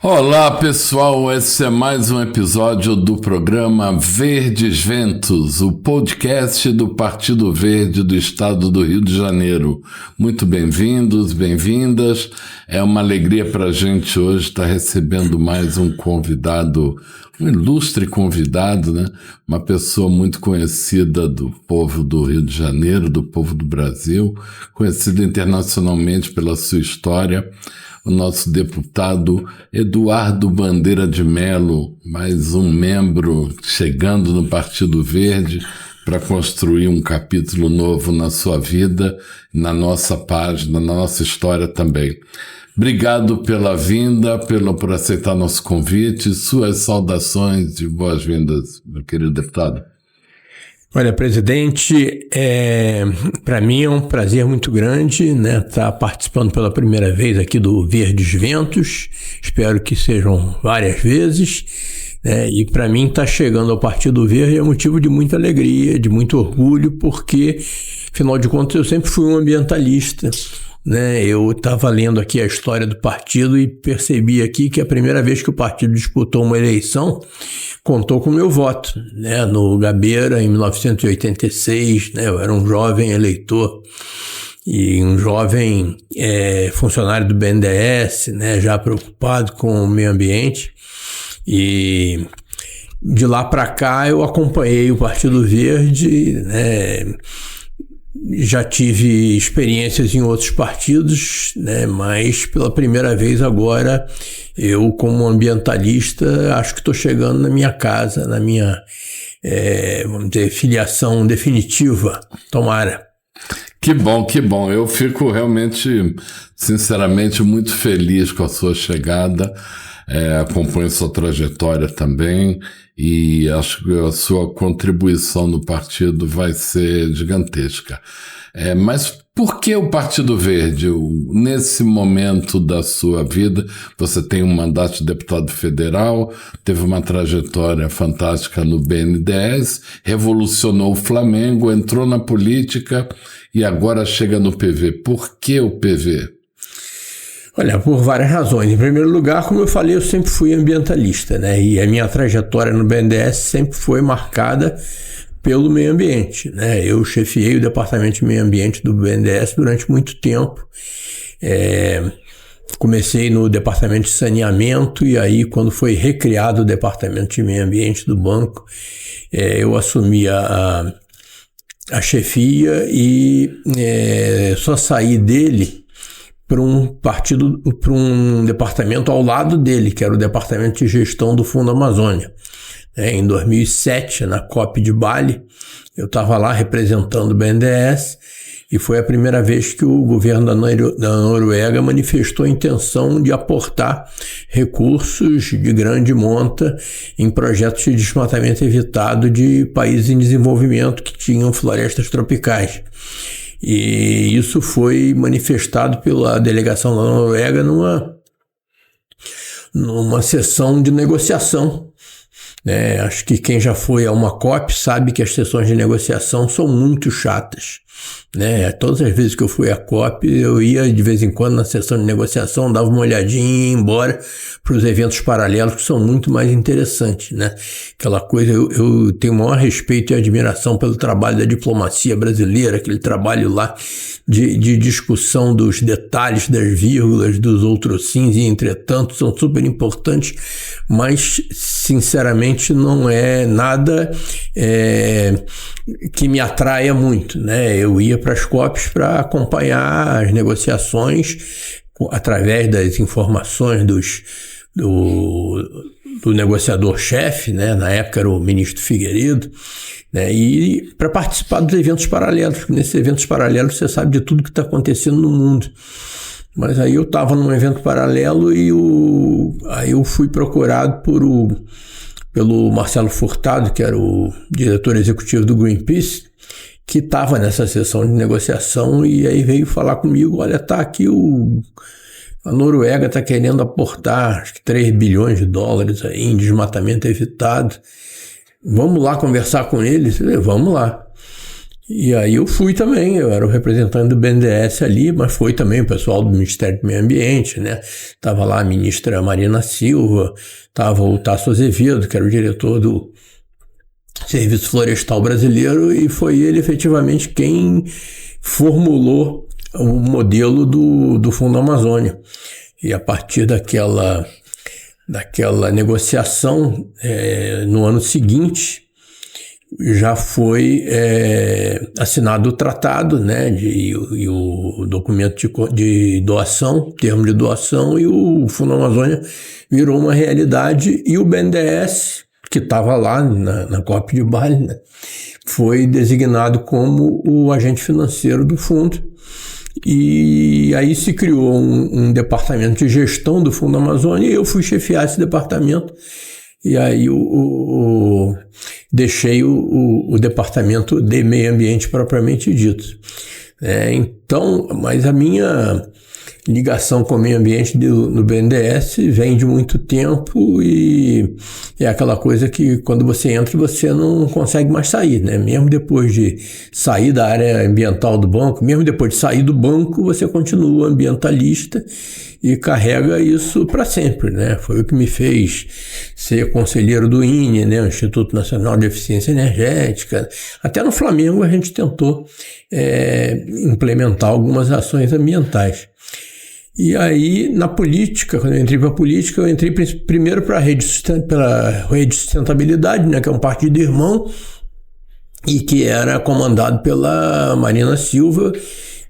Olá pessoal, esse é mais um episódio do programa Verdes Ventos, o podcast do Partido Verde do Estado do Rio de Janeiro. Muito bem-vindos, bem-vindas. É uma alegria para a gente hoje estar recebendo mais um convidado, um ilustre convidado, né? Uma pessoa muito conhecida do povo do Rio de Janeiro, do povo do Brasil, conhecida internacionalmente pela sua história. O nosso deputado Eduardo Bandeira de Mello, mais um membro chegando no Partido Verde para construir um capítulo novo na sua vida, na nossa página, na nossa história também. Obrigado pela vinda, por aceitar nosso convite, suas saudações e boas-vindas, meu querido deputado. Olha, presidente, para mim é um prazer muito grande, né, estar participando pela primeira vez aqui do Verdes Ventos. Espero que sejam várias vezes, né, e para mim estar chegando ao Partido Verde é motivo de muita alegria, de muito orgulho, porque, afinal de contas, eu sempre fui um ambientalista. Né, eu estava lendo aqui a história do partido e percebi aqui que a primeira vez que o partido disputou uma eleição contou com o meu voto, né, no Gabeira, em 1986, né, eu era um jovem eleitor e um jovem funcionário do BNDES, né, já preocupado com o meio ambiente, e de lá para cá eu acompanhei o Partido Verde, né. Já tive experiências em outros partidos, né, mas pela primeira vez agora, eu como ambientalista, acho que estou chegando na minha casa, na minha, vamos dizer, filiação definitiva. Tomara. Que bom, que bom. Eu fico realmente, sinceramente, muito feliz com a sua chegada. Acompanho sua trajetória também e acho que a sua contribuição no partido vai ser gigantesca. Mas por que o Partido Verde? Nesse momento da sua vida, você tem um mandato de deputado federal, teve uma trajetória fantástica no BNDES, revolucionou o Flamengo, entrou na política e agora chega no PV. Por que o PV? Olha, por várias razões. Em primeiro lugar, como eu falei, eu sempre fui ambientalista, né? E a minha trajetória no BNDES sempre foi marcada pelo meio ambiente, né? Eu chefiei o departamento de meio ambiente do BNDES durante muito tempo. Comecei no departamento de saneamento e aí, quando foi recriado o departamento de meio ambiente do banco, eu assumi a chefia e só saí dele para um departamento ao lado dele, que era o departamento de gestão do Fundo Amazônia. Em 2007, na COP de Bali, eu estava lá representando o BNDES e foi a primeira vez que o governo da Noruega manifestou a intenção de aportar recursos de grande monta em projetos de desmatamento evitado de países em desenvolvimento que tinham florestas tropicais. E isso foi manifestado pela delegação da Noruega numa sessão de negociação. Acho que quem já foi a uma COP sabe que as sessões de negociação são muito chatas. Todas as vezes que eu fui à COP, eu ia de vez em quando na sessão de negociação, dava uma olhadinha e ia embora para os eventos paralelos que são muito mais interessantes, né? Aquela coisa, eu tenho o maior respeito e admiração pelo trabalho da diplomacia brasileira, aquele trabalho lá de discussão dos detalhes, das vírgulas, dos outros sims e entretanto, são super importantes, mas sinceramente não é nada que me atraia muito, né? Eu ia para as COPs para acompanhar as negociações através das informações do negociador-chefe, né? Na época era o ministro Figueiredo, né? E para participar dos eventos paralelos, porque nesses eventos paralelos você sabe de tudo que está acontecendo no mundo. Mas aí eu estava num evento paralelo e aí eu fui procurado pelo Marcelo Furtado, que era o diretor executivo do Greenpeace, que estava nessa sessão de negociação e aí veio falar comigo, olha, tá aqui a Noruega está querendo aportar acho que 3 bilhões de dólares aí em desmatamento evitado, vamos lá conversar com eles? Eu falei, vamos lá. E aí eu fui também, eu era o representante do BNDES ali, mas foi também o pessoal do Ministério do Meio Ambiente, né? Tava lá a ministra Marina Silva, tava o Tasso Azevedo, que era o diretor do Serviço Florestal Brasileiro, e foi ele efetivamente quem formulou o modelo do Fundo Amazônia. E a partir daquela negociação, no ano seguinte, já foi assinado o tratado, né, e o documento de doação, termo de doação, e o Fundo Amazônia virou uma realidade, e o BNDES, que estava lá na COP de Bali, né, foi designado como o agente financeiro do fundo. E aí se criou um departamento de gestão do Fundo Amazônia, e eu fui chefiar esse departamento. E aí deixei o departamento de meio ambiente propriamente dito. Então, mas a minha ligação com o meio ambiente no BNDES vem de muito tempo, e é aquela coisa que quando você entra você não consegue mais sair, né? Mesmo depois de sair da área ambiental do banco, mesmo depois de sair do banco, você continua ambientalista e carrega isso para sempre, né? Foi o que me fez ser conselheiro do INE, né? O Instituto Nacional de Eficiência Energética. Até no Flamengo a gente tentou implementar algumas ações ambientais. E aí, na política, quando eu entrei para a política, eu entrei primeiro pela Rede de Sustentabilidade, né, que é um partido irmão, e que era comandado pela Marina Silva,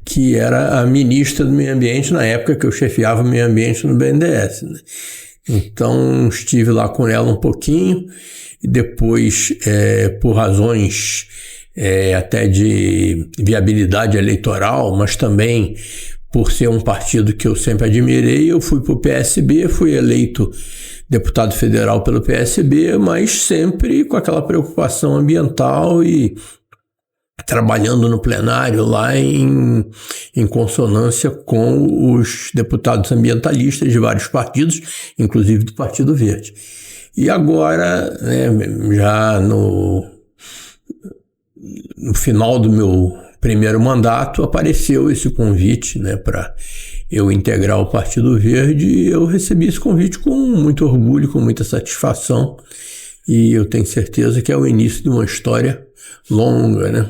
que era a ministra do Meio Ambiente na época que eu chefiava o meio ambiente no BNDES, né? Então, estive lá com ela um pouquinho, e depois, por razões até de viabilidade eleitoral, mas também por ser um partido que eu sempre admirei, eu fui para o PSB, fui eleito deputado federal pelo PSB, mas sempre com aquela preocupação ambiental e trabalhando no plenário lá em consonância com os deputados ambientalistas de vários partidos, inclusive do Partido Verde. E agora, né, já no final do meu primeiro mandato, apareceu esse convite, né, para eu integrar o Partido Verde, e eu recebi esse convite com muito orgulho, com muita satisfação, e eu tenho certeza que é o início de uma história longa, né?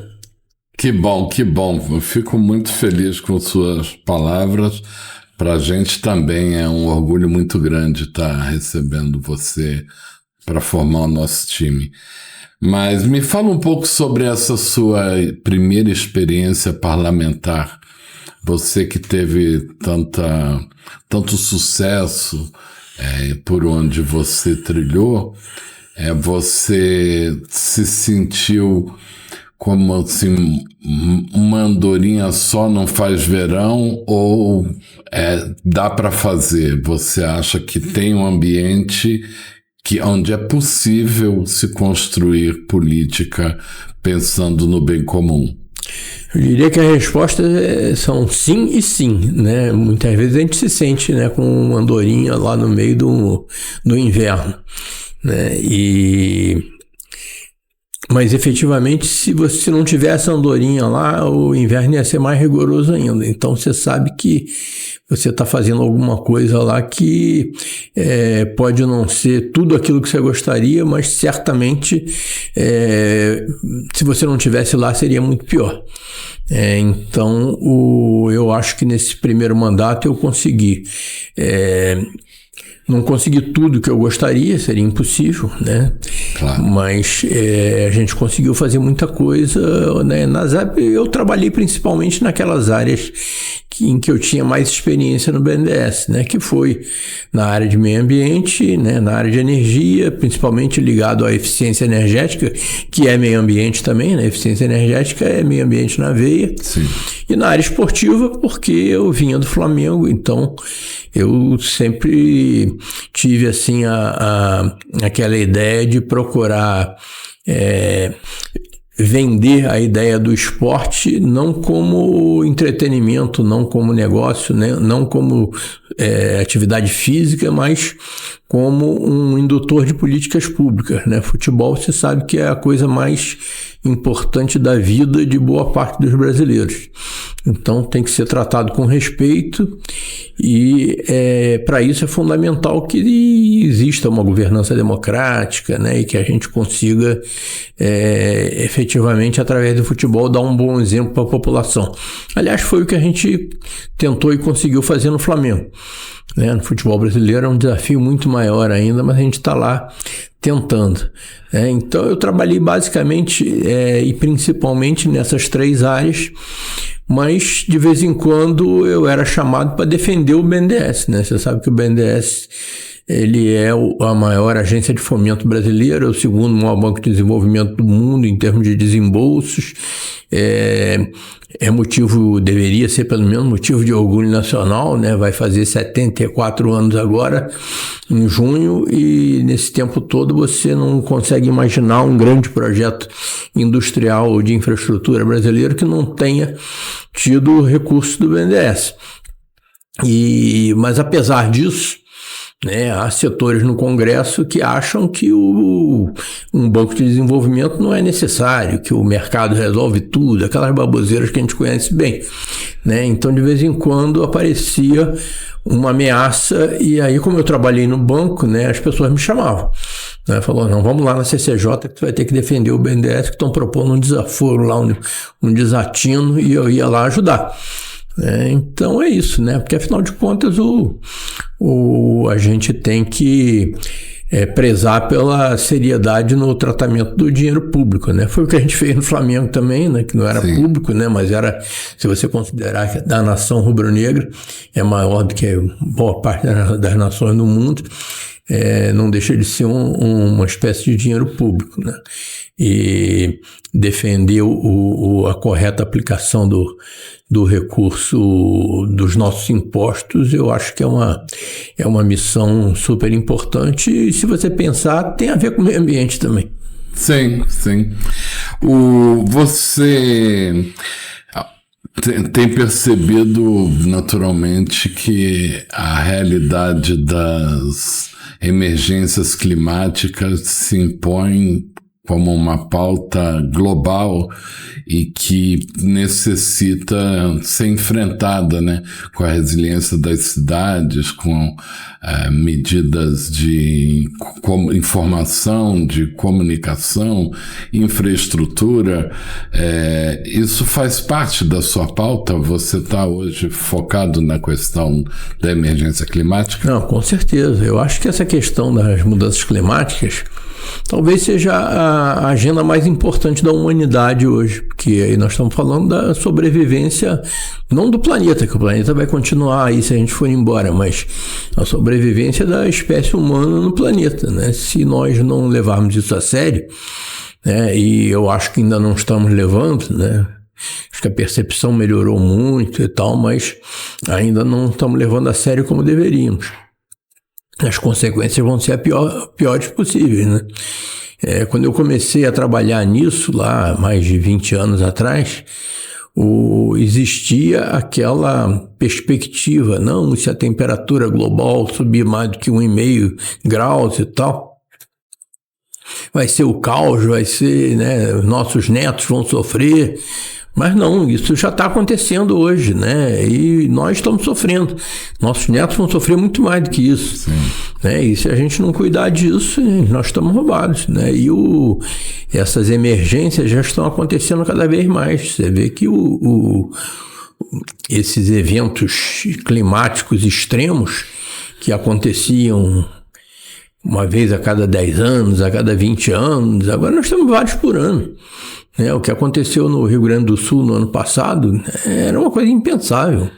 Que bom, que bom. Eu fico muito feliz com suas palavras. Para a gente também é um orgulho muito grande estar recebendo você para formar o nosso time. Mas me fala um pouco sobre essa sua primeira experiência parlamentar. Você que teve tanto sucesso por onde você trilhou, você se sentiu como assim, uma andorinha só não faz verão, ou dá para fazer? Você acha que tem um ambiente onde é possível se construir política pensando no bem comum? Eu diria que a resposta são sim e sim, né? Muitas vezes a gente se sente, né, com uma andorinha lá no meio do inverno, né? Mas efetivamente, se você não tiver essa andorinha lá, o inverno ia ser mais rigoroso ainda. Então você sabe que você está fazendo alguma coisa lá que pode não ser tudo aquilo que você gostaria, mas certamente se você não tivesse lá seria muito pior. Então eu acho que nesse primeiro mandato eu consegui. Não consegui tudo que eu gostaria, seria impossível, né? Claro. Mas a gente conseguiu fazer muita coisa, né? Eu trabalhei principalmente naquelas áreas em que eu tinha mais experiência no BNDES, né? Que foi na área de meio ambiente, né? Na área de energia, principalmente ligado à eficiência energética, que é meio ambiente também, né? Eficiência energética é meio ambiente na veia. Sim. E na área esportiva, porque eu vinha do Flamengo, então eu sempre tive assim aquela ideia de procurar vender a ideia do esporte não como entretenimento, não como negócio, né? Não como atividade física, mas como um indutor de políticas públicas, né? Futebol, você sabe que é a coisa mais importante da vida de boa parte dos brasileiros. Então tem que ser tratado com respeito e para isso é fundamental que exista uma governança democrática, né? E que a gente consiga efetivamente, através do futebol, dar um bom exemplo para a população. Aliás, foi o que a gente tentou e conseguiu fazer no Flamengo. No futebol brasileiro é um desafio muito maior ainda, mas a gente está lá tentando. Então eu trabalhei basicamente e principalmente nessas 3 áreas, mas de vez em quando eu era chamado para defender o BNDES, né? Você sabe que o BNDES ele é a maior agência de fomento brasileira, é o segundo maior banco de desenvolvimento do mundo em termos de desembolsos. Deveria ser pelo menos motivo de orgulho nacional, né? Vai fazer 74 anos agora, em junho, e nesse tempo todo você não consegue imaginar um grande projeto industrial ou de infraestrutura brasileiro que não tenha tido recurso do BNDES. Mas apesar disso, há setores no Congresso que acham que um banco de desenvolvimento não é necessário, que o mercado resolve tudo, aquelas baboseiras que a gente conhece bem. Então, de vez em quando, aparecia uma ameaça e aí, como eu trabalhei no banco, as pessoas me chamavam. Falou, não, vamos lá na CCJ que tu vai ter que defender o BNDES, que estão propondo um desaforo lá, um desatino, e eu ia lá ajudar. Então é isso, porque afinal de contas a gente tem que prezar pela seriedade no tratamento do dinheiro público, Foi o que a gente fez no Flamengo também, que não era Sim. público, mas era, se você considerar que da nação rubro-negra é maior do que boa parte das nações do mundo, não deixa de ser uma espécie de dinheiro público, E defender a correta aplicação do recurso dos nossos impostos, eu acho que é uma missão super importante e, se você pensar, tem a ver com o meio ambiente também. Sim. Você tem percebido naturalmente que a realidade das emergências climáticas se impõe como uma pauta global e que necessita ser enfrentada, com a resiliência das cidades, com medidas de informação, de comunicação, infraestrutura. Isso faz parte da sua pauta? Você está hoje focado na questão da emergência climática? Não, com certeza. Eu acho que essa questão das mudanças climáticas talvez seja a agenda mais importante da humanidade hoje, porque aí nós estamos falando da sobrevivência, não do planeta, que o planeta vai continuar aí se a gente for embora, mas a sobrevivência da espécie humana no planeta, Se nós não levarmos isso a sério, e eu acho que ainda não estamos levando, acho que a percepção melhorou muito e tal, mas ainda não estamos levando a sério como deveríamos. As consequências vão ser as piores possíveis, Quando eu comecei a trabalhar nisso, lá mais de 20 anos atrás, existia aquela perspectiva, não, se a temperatura global subir mais do que 1,5 graus e tal, vai ser o caos, vai ser, nossos netos vão sofrer. Mas não, isso já está acontecendo hoje, E nós estamos sofrendo. Nossos netos vão sofrer muito mais do que isso. E se a gente não cuidar disso, nós estamos roubados, E essas emergências já estão acontecendo cada vez mais. Você vê que esses eventos climáticos extremos que aconteciam uma vez a cada 10 anos, a cada 20 anos, agora nós temos vários por ano. O que aconteceu no Rio Grande do Sul no ano passado era uma coisa impensável.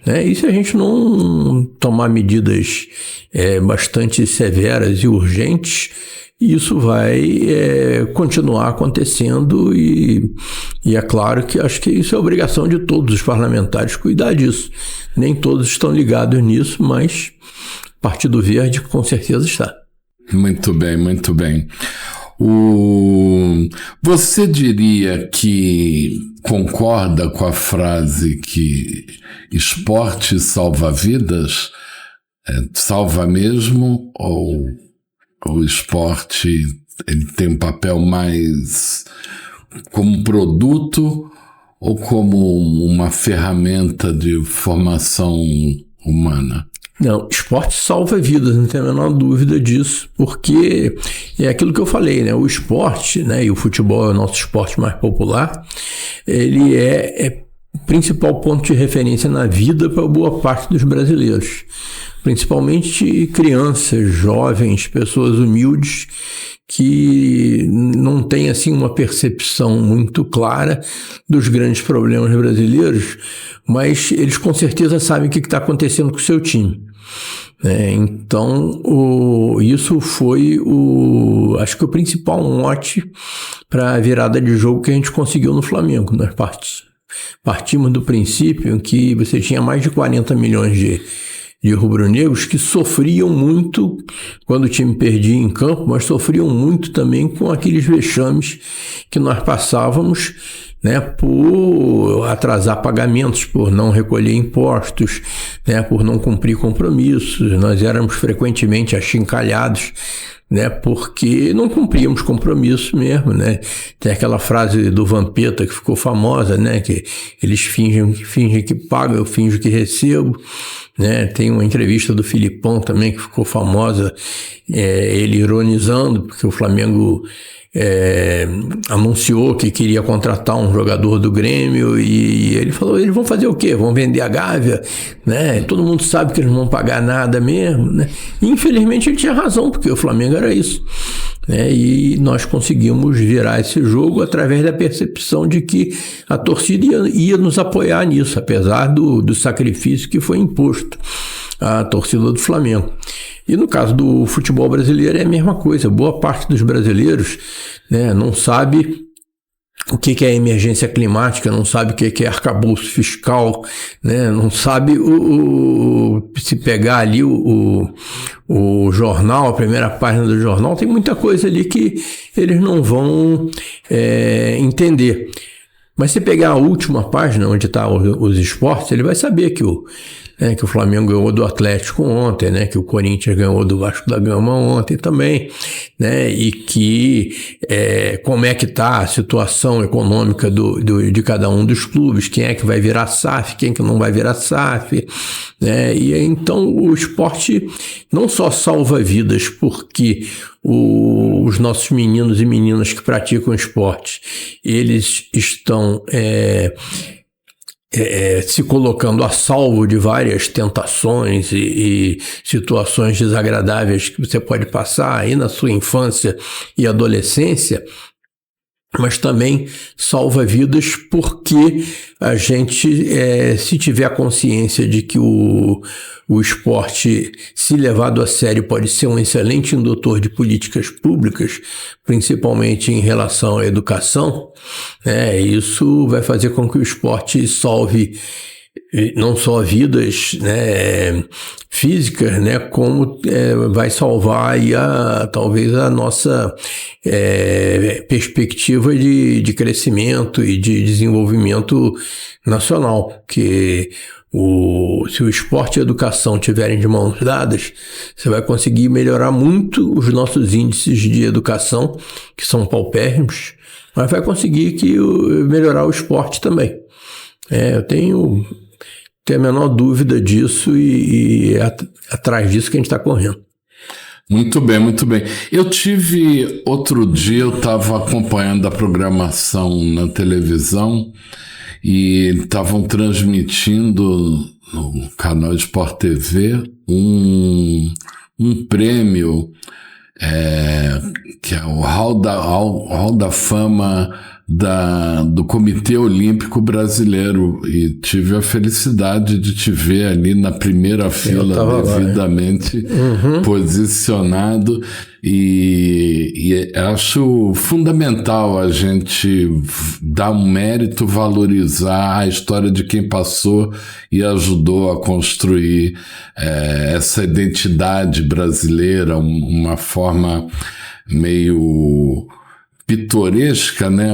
E se a gente não tomar medidas bastante severas e urgentes, isso vai continuar acontecendo e é claro que acho que isso é obrigação de todos os parlamentares cuidar disso. Nem todos estão ligados nisso, mas o Partido Verde com certeza está. Muito bem, muito bem. Você diria que concorda com a frase que esporte salva vidas? Salva mesmo? Ou o esporte ele tem um papel mais como produto ou como uma ferramenta de formação humana? Não, esporte salva vidas, não tem a menor dúvida disso, porque é aquilo que eu falei, né? O esporte, né, e o futebol é o nosso esporte mais popular, ele é o principal ponto de referência na vida para boa parte dos brasileiros, principalmente crianças, jovens, pessoas humildes que não têm assim uma percepção muito clara dos grandes problemas brasileiros, mas eles com certeza sabem o que está acontecendo com o seu time. Então, isso foi acho que o principal mote para a virada de jogo que a gente conseguiu no Flamengo. Nós partimos do princípio que você tinha mais de 40 milhões de rubro-negros que sofriam muito quando o time perdia em campo, mas sofriam muito também com aqueles vexames que nós passávamos, né, por atrasar pagamentos, por não recolher impostos, né, por não cumprir compromissos. Nós éramos frequentemente achincalhados, né, porque não cumpríamos compromisso mesmo, né? Tem aquela frase do Vampeta que ficou famosa, né, que eles fingem que pagam, eu finjo que recebo, né? Tem uma entrevista do Filipão também que ficou famosa, ele ironizando porque o Flamengo anunciou que queria contratar um jogador do Grêmio e ele falou, eles vão fazer o quê? Vão vender a Gávea, né? Todo mundo sabe que eles não vão pagar nada mesmo, né? E, infelizmente ele tinha razão, porque o Flamengo era isso, né? E nós conseguimos virar esse jogo através da percepção de que a torcida ia nos apoiar nisso, apesar do sacrifício que foi imposto à torcida do Flamengo. E no caso do futebol brasileiro é a mesma coisa. Boa parte dos brasileiros, né, não sabe o que é emergência climática, não sabe o que é arcabouço fiscal, né, não sabe se pegar ali o jornal, a primeira página do jornal, tem muita coisa ali que eles não vão entender. Mas se pegar a última página, onde está os esportes, ele vai saber que o Flamengo ganhou do Atlético ontem, né, que o Corinthians ganhou do Vasco da Gama ontem também, né, e que como é que está a situação econômica de cada um dos clubes, quem é que vai virar SAF, quem que não vai virar SAF, né, e então o esporte não só salva vidas, porque os nossos meninos e meninas que praticam esporte, eles estão se colocando a salvo de várias tentações e situações desagradáveis que você pode passar aí na sua infância e adolescência, mas também salva vidas porque a gente, se tiver a consciência de que o esporte, se levado a sério, pode ser um excelente indutor de políticas públicas, principalmente em relação à educação, né, isso vai fazer com que o esporte salve não só vidas, né, físicas, né, como vai salvar aí talvez a nossa perspectiva de crescimento e de desenvolvimento nacional, que se o esporte e a educação tiverem de mãos dadas, você vai conseguir melhorar muito os nossos índices de educação, que são paupérrimos, mas vai conseguir melhorar o esporte também. Eu tenho a menor dúvida disso e é atrás disso que a gente está correndo. Muito bem, muito bem. Outro dia eu estava acompanhando a programação na televisão e estavam transmitindo no canal Sport TV um prêmio que é o Hall da Fama do Comitê Olímpico Brasileiro, e tive a felicidade de te ver ali na primeira fila, devidamente posicionado, e acho fundamental a gente dar um mérito, valorizar a história de quem passou e ajudou a construir essa identidade brasileira, uma forma meio pitoresca, né?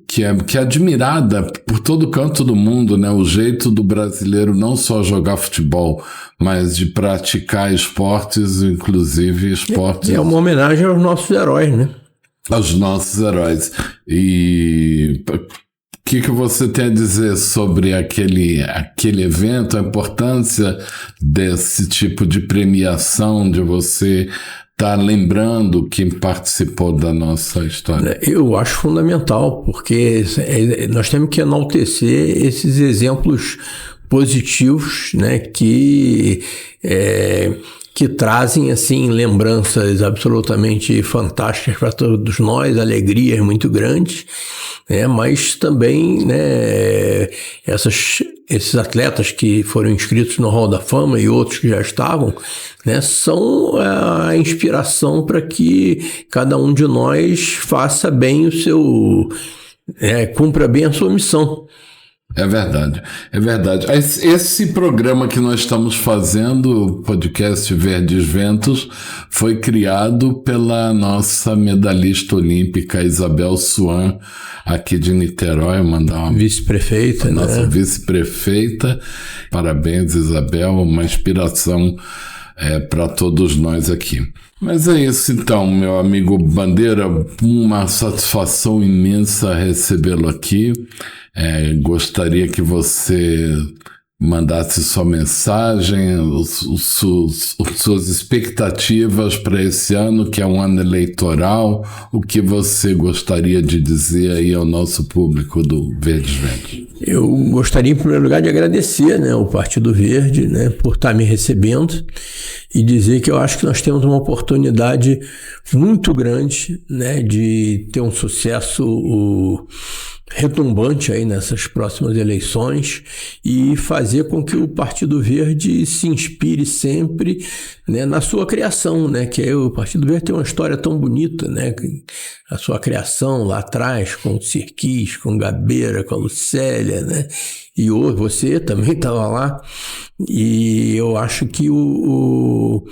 Que é admirada por todo canto do mundo, né? O jeito do brasileiro não só jogar futebol, mas de praticar esportes, inclusive esportes... É uma homenagem aos nossos heróis, né? Aos nossos heróis. E o que você tem a dizer sobre aquele evento, a importância desse tipo de premiação, de você estar lembrando quem participou da nossa história? Eu acho fundamental, porque nós temos que enaltecer esses exemplos positivos, né, que trazem assim lembranças absolutamente fantásticas para todos nós, alegrias muito grandes, né, mas também, né, esses atletas que foram inscritos no Hall da Fama e outros que já estavam, né, são a inspiração para que cada um de nós faça bem cumpra bem a sua missão. É verdade, é verdade. Esse programa que nós estamos fazendo, o podcast Verdes Ventos, foi criado pela nossa medalhista olímpica Isabel Swan, aqui de Niterói, mandar uma vice-prefeita, né? Nossa vice-prefeita. Parabéns, Isabel, uma inspiração para todos nós aqui. Mas é isso então, meu amigo Bandeira, uma satisfação imensa recebê-lo aqui. Gostaria que você mandasse sua mensagem, suas expectativas para esse ano, que é um ano eleitoral, o que você gostaria de dizer aí ao nosso público do Verdes Ventos? Eu gostaria, em primeiro lugar, de agradecer, né, ao Partido Verde, né, por estar me recebendo e dizer que eu acho que nós temos uma oportunidade muito grande, né, de ter um sucesso retumbante aí nessas próximas eleições e fazer com que o Partido Verde se inspire sempre, né, na sua criação, né, que o Partido Verde tem uma história tão bonita, né, a sua criação lá atrás com o Sirquis, com Gabeira, com a Lucélia, né, e você também estava lá, e eu acho que o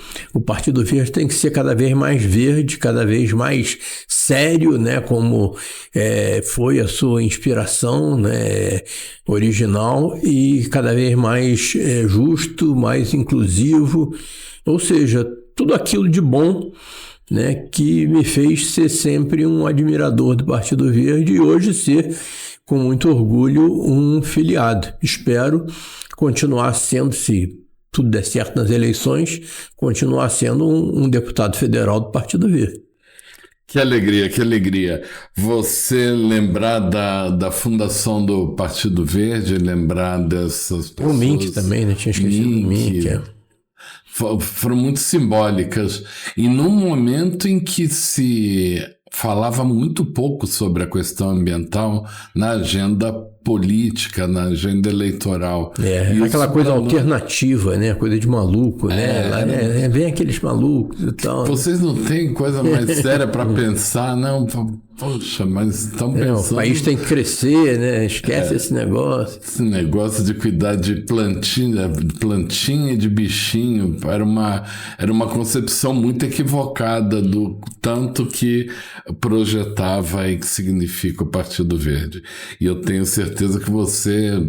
Partido Verde tem que ser cada vez mais verde, cada vez mais sério, né, como foi a sua inspiração, né, original, e cada vez mais justo, mais inclusivo, ou seja, tudo aquilo de bom, né, que me fez ser sempre um admirador do Partido Verde e hoje ser, com muito orgulho, um filiado. Espero continuar sendo, se tudo der certo nas eleições, continuar sendo um deputado federal do Partido Verde. Que alegria, que alegria. Você lembrar da fundação do Partido Verde, lembrar dessas pessoas... O Mink também, né? Tinha esquecido do Mink. Foram muito simbólicas. E num momento em que se falava muito pouco sobre a questão ambiental na agenda política, na agenda eleitoral. Aquela coisa alternativa, né? Coisa de maluco, né? Vem aqueles malucos e tal. Vocês não têm coisa mais séria para pensar, não? Poxa, mas estão pensando... O país tem que crescer, né? Esquece esse negócio. Esse negócio de cuidar de plantinha e de bichinho era uma concepção muito equivocada do tanto que projetava e que significa o Partido Verde. E eu tenho certeza que você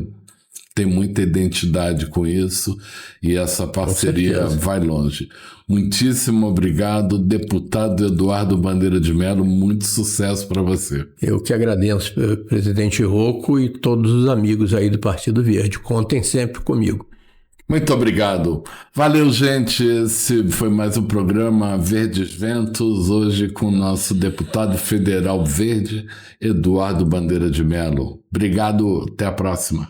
tem muita identidade com isso e essa parceria vai longe. Muitíssimo obrigado, deputado Eduardo Bandeira de Mello, muito sucesso para você. Eu que agradeço, presidente Rocco e todos os amigos aí do Partido Verde. Contem sempre comigo. Muito obrigado. Valeu, gente. Esse foi mais um programa Verdes Ventos, hoje com o nosso deputado federal verde, Eduardo Bandeira de Mello. Obrigado, até a próxima.